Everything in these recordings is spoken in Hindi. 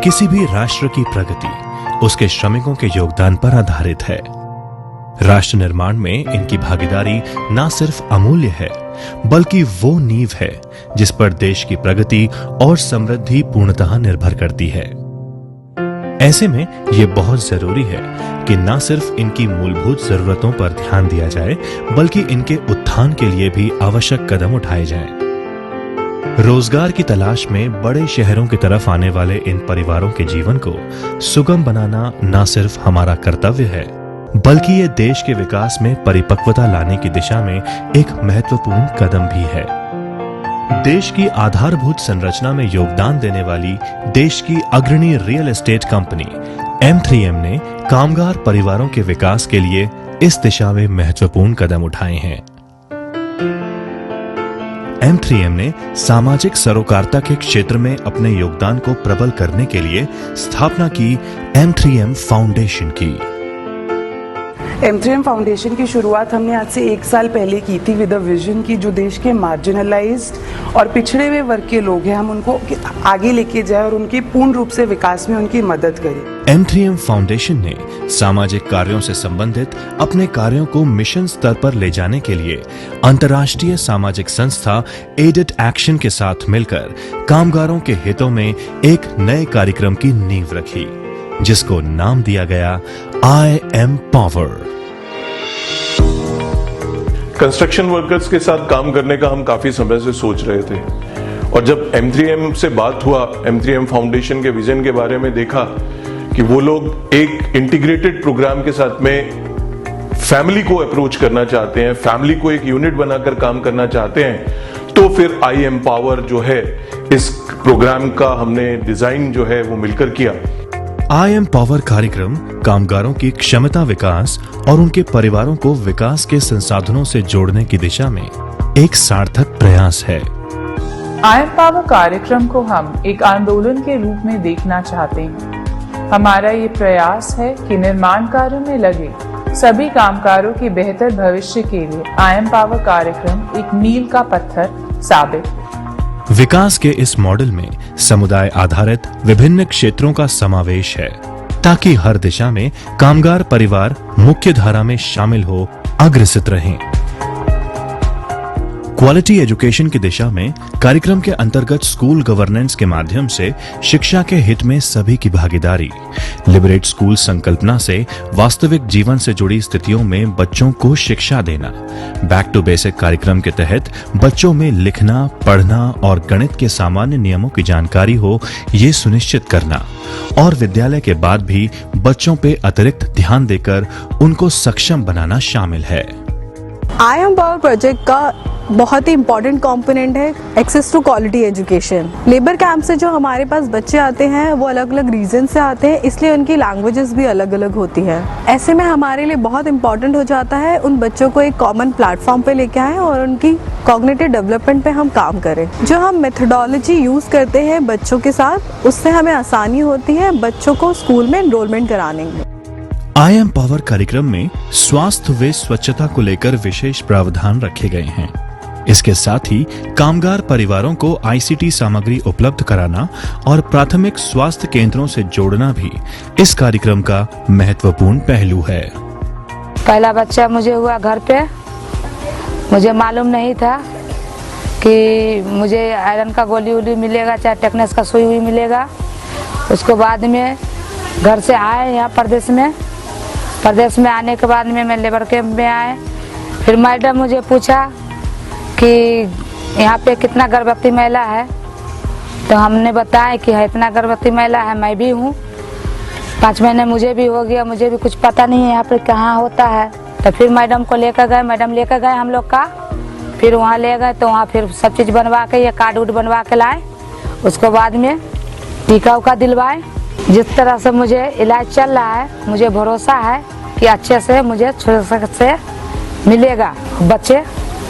किसी भी राष्ट्र की प्रगति उसके श्रमिकों के योगदान पर आधारित है। राष्ट्र निर्माण में इनकी भागीदारी न सिर्फ अमूल्य है, बल्कि वो नींव है जिस पर देश की प्रगति और समृद्धि पूर्णतः निर्भर करती है। ऐसे में ये बहुत जरूरी है कि न सिर्फ इनकी मूलभूत जरूरतों पर ध्यान दिया जाए, बल्कि इनके उत्थान के लिए भी आवश्यक कदम उठाए जाएं। रोजगार की तलाश में बड़े शहरों की तरफ आने वाले इन परिवारों के जीवन को सुगम बनाना न सिर्फ हमारा कर्तव्य है, बल्कि ये देश के विकास में परिपक्वता लाने की दिशा में एक महत्वपूर्ण कदम भी है। देश की आधारभूत संरचना में योगदान देने वाली देश की अग्रणी रियल एस्टेट कंपनी M3M ने कामगार परिवारों के विकास के लिए इस दिशा में महत्वपूर्ण कदम उठाए हैं। M3M ने सामाजिक सरोकारता के क्षेत्र में अपने योगदान को प्रबल करने के लिए स्थापना की M3M फाउंडेशन की। M3M फाउंडेशन की शुरुआत हमने आज से 1 साल पहले की थी विद अ विजन की जो देश के मार्जिनलाइज्ड और पिछड़े हुए वर्ग के लोग हैं, हम उनको आगे लेके जाए और उनके पूर्ण रूप से विकास में उनकी मदद करें। M3M फाउंडेशन ने सामाजिक कार्यों से संबंधित अपने कार्यों को मिशन स्तर पर ले जाने के लिए अंतर्राष्ट्रीय सामाजिक संस्था एडेड एक्शन के साथ मिलकर कामगारों के हितों में एक नए कार्यक्रम की नींव रखी, जिसको नाम दिया गया I Am Power। Construction workers के साथ काम करने का हम काफी समय से सोच रहे थे, और जब M3M से बात हुआ, M3M फाउंडेशन के विजन के बारे में देखा कि वो लोग एक इंटीग्रेटेड प्रोग्राम के साथ में फैमिली को अप्रोच करना चाहते हैं, फैमिली को एक यूनिट बनाकर काम करना चाहते हैं, तो फिर I Am Power जो है इस प्रोग्राम का हमने डिजाइन जो है वो मिलकर किया। I Am Power कार्यक्रम कामगारों की क्षमता विकास और उनके परिवारों को विकास के संसाधनों से जोड़ने की दिशा में एक सार्थक प्रयास है। I Am Power कार्यक्रम को हम एक आंदोलन के रूप में देखना चाहते हैं। हमारा ये प्रयास है कि निर्माण कार्यों में लगे सभी कामगारों के बेहतर भविष्य के लिए I Am Power कार्यक्रम एक मील का पत्थर साबित। विकास के इस मॉडल में समुदाय आधारित विभिन्न क्षेत्रों का समावेश है, ताकि हर दिशा में कामगार परिवार मुख्य धारा में शामिल हो अग्रसित रहें। क्वालिटी एजुकेशन की दिशा में कार्यक्रम के अंतर्गत स्कूल गवर्नेंस के माध्यम से शिक्षा के हित में सभी की भागीदारी, लिबरेट स्कूल संकल्पना से वास्तविक जीवन से जुड़ी स्थितियों में बच्चों को शिक्षा देना, बैक टू बेसिक कार्यक्रम के तहत बच्चों में लिखना, पढ़ना और गणित के सामान्य नियमों की जानकारी हो, ये सुनिश्चित करना, और विद्यालय के बाद भी बच्चों पे अतिरिक्त ध्यान देकर उनको सक्षम बनाना शामिल है। I Am Power प्रोजेक्ट का बहुत ही इम्पॉर्टेंट कंपोनेंट है access to quality education. Labour camp से जो हमारे पास बच्चे आते हैं वो अलग अलग रीजन से आते हैं, इसलिए उनकी लैंग्वेजेस भी अलग अलग होती है। ऐसे में हमारे लिए बहुत इम्पॉर्टेंट हो जाता है उन बच्चों को एक कॉमन प्लेटफॉर्म पे लेके आएं और उनकी कॉग्निटिव डेवलपमेंट पे हम काम करें। जो हम मेथोडोलॉजी यूज करते हैं बच्चों के साथ, उससे हमें आसानी होती है बच्चों को स्कूल में एनरोलमेंट कराने में। I Am Power कार्यक्रम में स्वास्थ्य व स्वच्छता को लेकर विशेष प्रावधान रखे गए हैं। इसके साथ ही कामगार परिवारों को ICT सामग्री उपलब्ध कराना और प्राथमिक स्वास्थ्य केंद्रों से जोड़ना भी इस कार्यक्रम का महत्वपूर्ण पहलू है। पहला बच्चा मुझे हुआ घर पे, मुझे मालूम नहीं था कि मुझे आयरन का गोली वोली मिलेगा, चाहे टेटनस का सुई हुई मिलेगा। उसको बाद में घर से आए यहाँ प्रदेश में आने के बाद में मैं लेबर कैंप में आए। फिर मैडम मुझे पूछा कि यहाँ पे कितना गर्भवती महिला है, तो हमने बताया कि है इतना गर्भवती महिला है, मैं भी हूँ, 5 महीने मुझे भी हो गया, मुझे भी कुछ पता नहीं है यहाँ पे कहाँ होता है। तो फिर मैडम को लेकर गए, मैडम लेकर गए हम लोग का, फिर वहाँ ले गए तो वहाँ फिर सब चीज़ बनवा के ये कार्ड उड बनवा के लाए। उसको बाद में टीका उका दिलवाए। जिस तरह से मुझे इलाज चल रहा है, मुझे भरोसा है कि अच्छे से मुझे से मिलेगा, बच्चे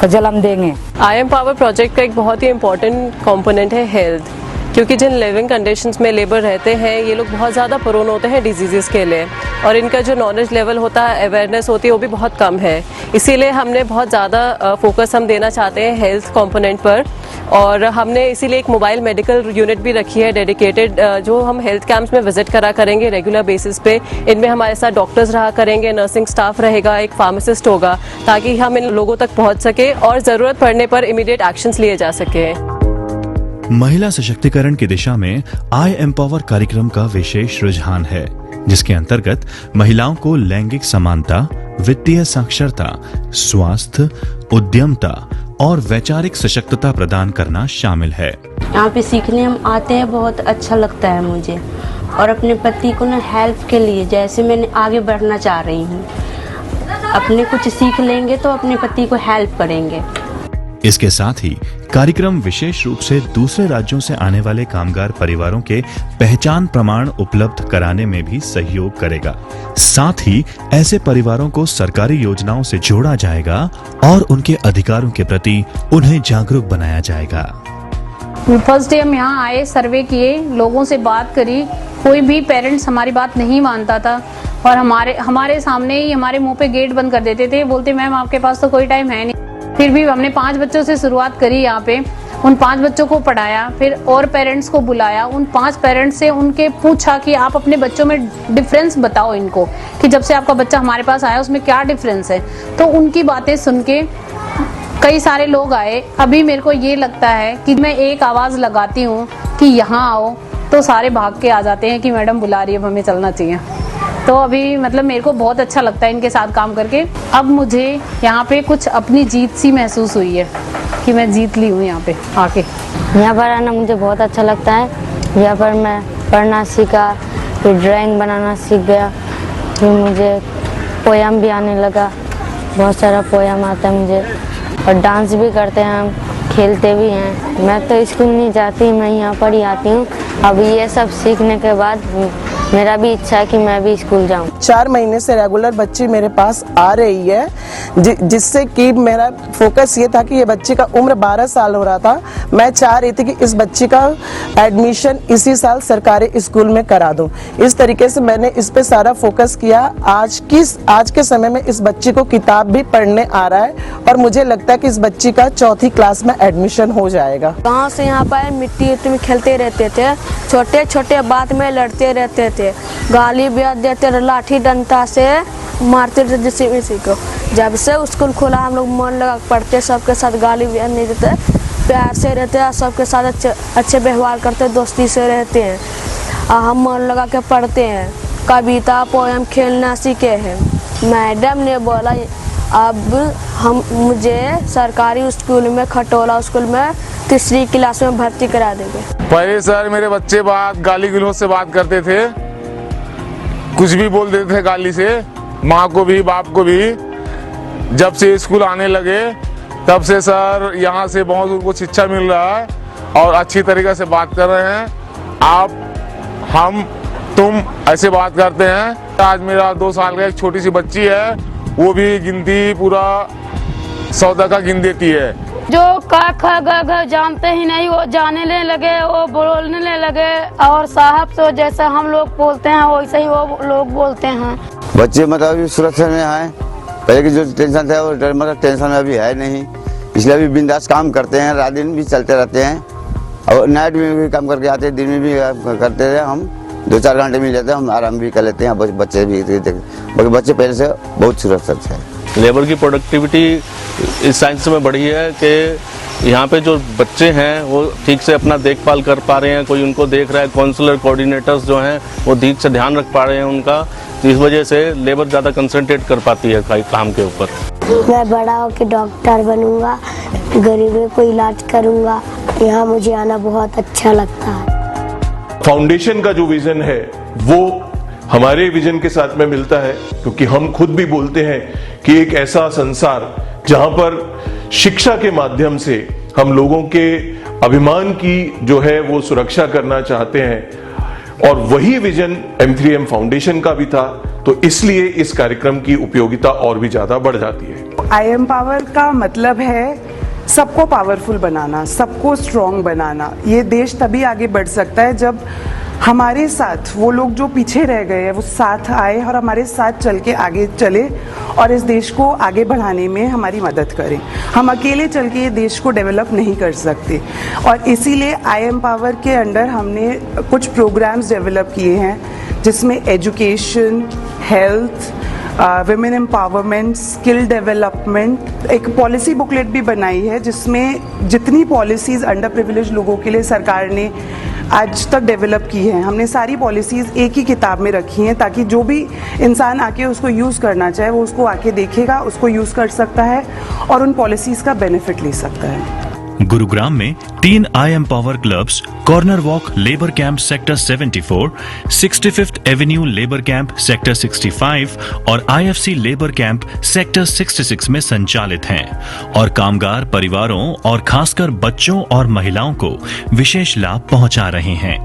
को जन्म देंगे। I Am Power प्रोजेक्ट का एक बहुत ही इम्पोर्टेंट कंपोनेंट है हेल्थ। क्योंकि जिन लिविंग कंडीशंस में लेबर रहते हैं ये लोग बहुत ज़्यादा प्रोन होते हैं डिजीज़ के लिए, और इनका जो नॉलेज लेवल होता है, अवेयरनेस होती है, वो भी बहुत कम है। इसीलिए हमने बहुत ज़्यादा फोकस हम देना चाहते हैं हेल्थ कंपोनेंट पर, और हमने इसीलिए एक मोबाइल मेडिकल यूनिट भी रखी है डेडिकेटेड, जो हम हेल्थ कैंप्स में विजिट करा करेंगे रेगुलर बेसिस पे। इनमें हमारे साथ डॉक्टर्स रहा करेंगे, नर्सिंग स्टाफ रहेगा, एक फार्मासिस्ट होगा, ताकि हम इन लोगों तक पहुंच सके और ज़रूरत पड़ने पर इमीडिएट एक्शंस लिए जा सके। महिला सशक्तिकरण की दिशा में आई एम्पावर कार्यक्रम का विशेष रुझान है, जिसके अंतर्गत महिलाओं को लैंगिक समानता, वित्तीय साक्षरता, स्वास्थ्य, उद्यमता और वैचारिक सशक्तता प्रदान करना शामिल है। यहाँ पे सीखने हम आते हैं, बहुत अच्छा लगता है मुझे, और अपने पति को ना हेल्प के लिए, जैसे मैंने आगे बढ़ना चाह रही हूँ, अपने कुछ सीख लेंगे तो अपने पति को हेल्प करेंगे। इसके साथ ही कार्यक्रम विशेष रूप से दूसरे राज्यों से आने वाले कामगार परिवारों के पहचान प्रमाण उपलब्ध कराने में भी सहयोग करेगा। साथ ही ऐसे परिवारों को सरकारी योजनाओं से जोड़ा जाएगा और उनके अधिकारों के प्रति उन्हें जागरूक बनाया जाएगा। फर्स्ट डे हम यहाँ आए, सर्वे किए, लोगों से बात करी, कोई भी पेरेंट्स हमारी बात नहीं मानता था, और हमारे सामने ही हमारे मुंह पे गेट बंद कर देते थे, बोलते मैम आपके पास तो कोई टाइम है नहीं। फिर भी हमने 5 बच्चों से शुरुआत करी यहाँ पे, उन 5 बच्चों को पढ़ाया, फिर और पेरेंट्स को बुलाया, उन 5 पेरेंट्स से उनके पूछा कि आप अपने बच्चों में डिफरेंस बताओ इनको, कि जब से आपका बच्चा हमारे पास आया उसमें क्या डिफरेंस है। तो उनकी बातें सुन के कई सारे लोग आए। अभी मेरे को ये लगता है कि मैं एक आवाज़ लगाती हूँ कि यहाँ आओ, तो सारे भाग के आ जाते हैं कि मैडम बुला रही है, हमें चलना चाहिए। तो अभी मतलब मेरे को बहुत अच्छा लगता है इनके साथ काम करके। अब मुझे यहाँ पे कुछ अपनी जीत सी महसूस हुई है कि मैं जीत ली हूँ यहाँ पे आके। यहाँ पर आना मुझे बहुत अच्छा लगता है। यहाँ पर मैं पढ़ना सीखा, फिर ड्राइंग बनाना सीख गया, फिर मुझे पोयम भी आने लगा, बहुत सारा पोयम आता है मुझे, और डांस भी करते हैं हम, खेलते भी हैं। मैं तो स्कूल नहीं जाती, मैं यहाँ पर ही आती हूँ। अब ये सब सीखने के बाद मेरा भी इच्छा है कि मैं भी स्कूल जाऊं। 4 महीने से रेगुलर बच्ची मेरे पास आ रही है, जिससे कि मेरा फोकस ये था कि ये बच्ची का उम्र 12 साल हो रहा था। मैं चाह रही थी कि इस बच्ची का एडमिशन इसी साल सरकारी स्कूल में करा दूं। इस तरीके से मैंने इस पे सारा फोकस किया। आज के समय में इस बच्ची को किताब भी पढ़ने आ रहा है, और मुझे लगता है कि इस बच्ची का 4थी क्लास में एडमिशन हो जाएगा। गाँव से यहाँ पर मिट्टी में खेलते रहते थे, छोटे छोटे बात में लड़ते रहते थे, गाली भी देते, लाठी डंडा से मारते थे जिससे भी सीखो। जब से स्कूल खोला हम लोग मन लगा पढ़ते, सबके साथ गाली भी नहीं देते, प्यार से रहते हैं, सबके साथ अच्छे व्यवहार करते, दोस्ती से रहते हैं। हम मन लगा के पढ़ते हैं, कविता पोयम खेलना सीखे हैं। मैडम ने बोला अब मुझे सरकारी स्कूल में, खटोला स्कूल में 3री क्लास में भर्ती करा देंगे। पहले सर मेरे बच्चे गाली गलौज से बात करते थे, कुछ भी बोल देते थे गाली से, माँ को भी बाप को भी। जब से स्कूल आने लगे तब से सर यहाँ से बहुत उनको शिक्षा मिल रहा है और अच्छी तरीके से बात कर रहे हैं। आप, हम, तुम ऐसे बात करते हैं। आज मेरा 2 साल का एक छोटी सी बच्ची है, वो भी गिनती पूरा 100 तक का गिन देती है। जो क ख ग घ जानते ही नहीं वो जानने लगे, वो बोलने लगे, और साहब तो जैसा हम लोग बोलते हैं वैसे ही वो लोग बोलते हैं। बच्चे मतलब सुरक्षा में आए, पहले की जो टेंशन था वो मतलब टेंशन अभी है नहीं, इसलिए अभी बिंदास काम करते हैं, रात दिन भी चलते रहते हैं, और नाइट में भी काम करके आते हैं, दिन में भी करते हैं। हम 2-4 घंटे मिल जाते हैं, हम आराम भी कर लेते हैं। बच्चे भी बच्चे पहले से बहुत सुरक्षित है। लेबर की प्रोडक्टिविटी इस साइंस में बढ़ी है कि यहाँ पे जो बच्चे हैं वो ठीक से अपना देखभाल कर पा रहे हैं, कोई उनको देख रहा है, काउंसलर कोऑर्डिनेटर्स जो हैं वो ठीक से ध्यान रख पा रहे हैं उनका, तो इस वजह से लेबर ज़्यादा कंसंट्रेट कर पाती है काम के ऊपर। मैं बड़ा होकर डॉक्टर बनूंगा, गरीबों को इलाज करूंगा, यहाँ मुझे आना बहुत अच्छा लगता है। फाउंडेशन का जो विजन है वो हमारे विजन के साथ में मिलता है, क्योंकि हम खुद भी बोलते हैं कि एक ऐसा संसार जहां पर शिक्षा के माध्यम से हम लोगों के अभिमान की जो है वो सुरक्षा करना चाहते हैं, और वही विजन M3M फाउंडेशन का भी था। तो इसलिए इस कार्यक्रम की उपयोगिता और भी ज्यादा बढ़ जाती है। आई एम्पावर का मतलब है सबको पावरफुल बनाना, सबको स्ट्रॉन्ग बनाना। ये देश तभी आगे बढ़ सकता है जब हमारे साथ वो लोग जो पीछे रह गए हैं वो साथ आए और हमारे साथ चल के आगे चले और इस देश को आगे बढ़ाने में हमारी मदद करें। हम अकेले चल के ये देश को डेवलप नहीं कर सकते और इसीलिए आई एम्पावर के अंडर हमने कुछ प्रोग्राम्स डेवलप किए हैं जिसमें education, health, women empowerment, skill development, एक पॉलिसी बुकलेट भी बनाई है जिसमें जितनी पॉलिसीज़ अंडर प्रिविलेज लोगों के लिए सरकार ने आज तक डेवलप की हैं, हमने सारी पॉलिसीज़ एक ही किताब में रखी हैं ताकि जो भी इंसान आके उसको यूज़ करना चाहे वो उसको आके देखेगा, उसको यूज़ कर सकता है और उन पॉलिसीज़ का बेनिफिट ले सकता है। गुरुग्राम में 3 आई empower clubs corner walk labour camp sector 74, 65th Avenue labour camp sector 65 और IFC लेबर कैंप सेक्टर 66 में संचालित हैं और कामगार परिवारों और खासकर बच्चों और महिलाओं को विशेष लाभ पहुंचा रहे हैं।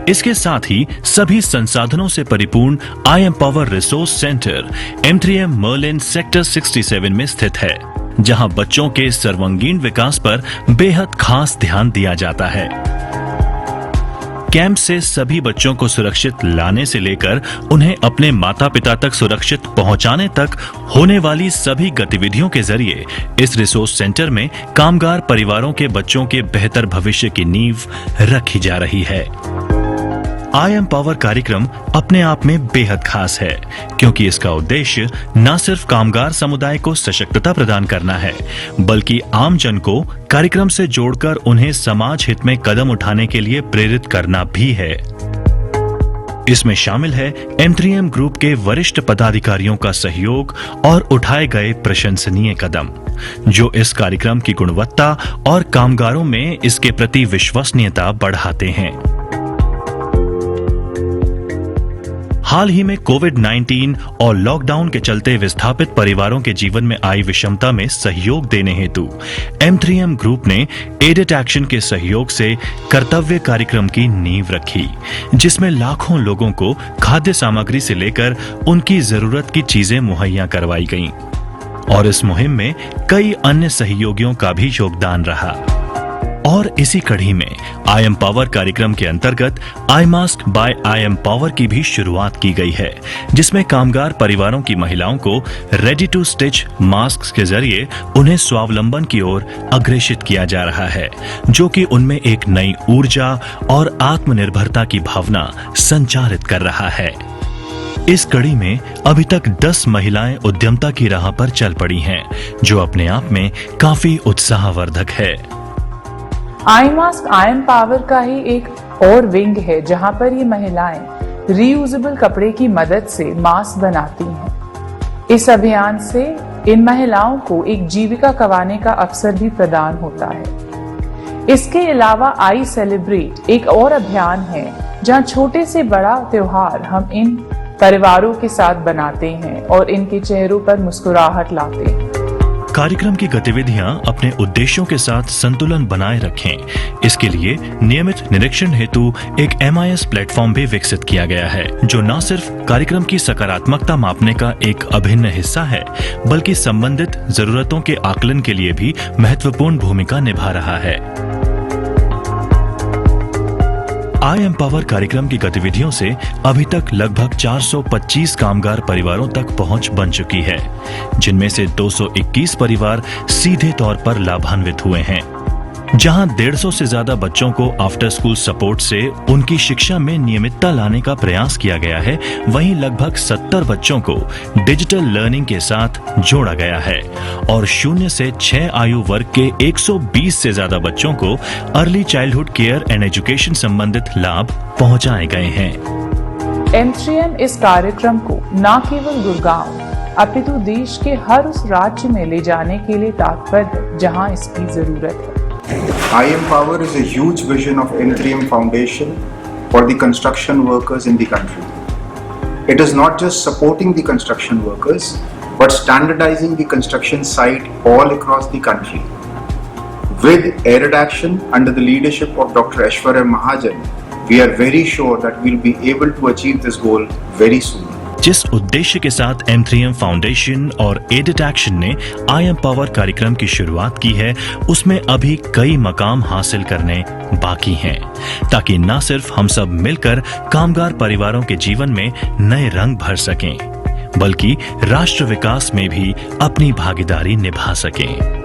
इसके साथ ही सभी संसाधनों से परिपूर्ण I empower resource centre M3M Merlin sector 67 में स्थित है, जहां बच्चों के सर्वांगीण विकास पर बेहद खास ध्यान दिया जाता है। कैंप से सभी बच्चों को सुरक्षित लाने से लेकर उन्हें अपने माता पिता तक सुरक्षित पहुंचाने तक होने वाली सभी गतिविधियों के जरिए इस रिसोर्स सेंटर में कामगार परिवारों के बच्चों के बेहतर भविष्य की नींव रखी जा रही है। आई एम्पावर कार्यक्रम अपने आप में बेहद खास है क्योंकि इसका उद्देश्य न सिर्फ कामगार समुदाय को सशक्तता प्रदान करना है बल्कि आम जन को कार्यक्रम से जोड़कर उन्हें समाज हित में कदम उठाने के लिए प्रेरित करना भी है। इसमें शामिल है M3M ग्रुप के वरिष्ठ पदाधिकारियों का सहयोग और उठाए गए प्रशंसनीय कदम, जो इस कार्यक्रम की गुणवत्ता और कामगारों में इसके प्रति विश्वसनीयता बढ़ाते हैं। हाल ही में कोविड-19 और लॉकडाउन के चलते विस्थापित परिवारों के जीवन में आई विषमता में सहयोग देने हेतु M3M ग्रुप ने एडिट एक्शन के सहयोग से कर्तव्य कार्यक्रम की नींव रखी, जिसमें लाखों लोगों को खाद्य सामग्री से लेकर उनकी जरूरत की चीजें मुहैया करवाई गईं और इस मुहिम में कई अन्य सहयोगियों का भी योगदान रहा। और इसी कड़ी में आई एम्पावर कार्यक्रम के अंतर्गत I mask by I empower की भी शुरुआत की गई है, जिसमें कामगार परिवारों की महिलाओं को रेडी टू स्टिच मास्क के जरिए उन्हें स्वावलंबन की ओर अग्रेसित किया जा रहा है, जो कि उनमें एक नई ऊर्जा और आत्मनिर्भरता की भावना संचारित कर रहा है। इस कड़ी में अभी तक 10 महिलाएं उद्यमता की राह पर चल पड़ी हैं, जो अपने आप में काफी उत्साहवर्धक है। आई मास्क आई एम्पावर का ही एक और विंग है जहां पर ये महिलाएं रीयूजेबल कपड़े की मदद से मास्क बनाती हैं। इस अभियान से इन महिलाओं को एक जीविका कमाने का अवसर भी प्रदान होता है। इसके अलावा आई सेलिब्रेट एक और अभियान है जहां छोटे से बड़ा त्योहार हम इन परिवारों के साथ बनाते हैं और इनके चेहरों पर मुस्कुराहट लाते हैं। कार्यक्रम की गतिविधियां अपने उद्देश्यों के साथ संतुलन बनाए रखें, इसके लिए नियमित निरीक्षण हेतु एक MIS प्लेटफॉर्म भी विकसित किया गया है, जो न सिर्फ कार्यक्रम की सकारात्मकता मापने का एक अभिन्न हिस्सा है बल्कि संबंधित जरूरतों के आकलन के लिए भी महत्वपूर्ण भूमिका निभा रहा है। आई एम्पावर कार्यक्रम की गतिविधियों से अभी तक लगभग 425 कामगार परिवारों तक पहुंच बन चुकी है, जिनमें से 221 परिवार सीधे तौर पर लाभान्वित हुए हैं, जहां 150 से ज्यादा बच्चों को आफ्टर स्कूल सपोर्ट से उनकी शिक्षा में नियमितता लाने का प्रयास किया गया है। वहीं लगभग 70 बच्चों को डिजिटल लर्निंग के साथ जोड़ा गया है और 0 से 6 आयु वर्ग के 120 से ज्यादा बच्चों को early childhood care and education संबंधित लाभ पहुंचाए गए हैं। M3M इस कार्यक्रम को न केवल गुड़गांव अपितु देश के हर उस राज्य में ले जाने के लिए तत्पर है जहां इसकी जरूरत है। I Empower is a huge vision of M3M Foundation for the construction workers in the country. It is not just supporting the construction workers, but standardizing the construction site all across the country. With AIRED Action under the leadership of Dr. Aishwarya Mahajan, we are very sure that we'll be able to achieve this goal very soon. जिस उद्देश्य के साथ M3M फाउंडेशन और एडिट एक्शन ने आई एम पावर कार्यक्रम की शुरुआत की है, उसमें अभी कई मकाम हासिल करने बाकी हैं, ताकि न सिर्फ हम सब मिलकर कामगार परिवारों के जीवन में नए रंग भर सकें, बल्कि राष्ट्र विकास में भी अपनी भागीदारी निभा सकें।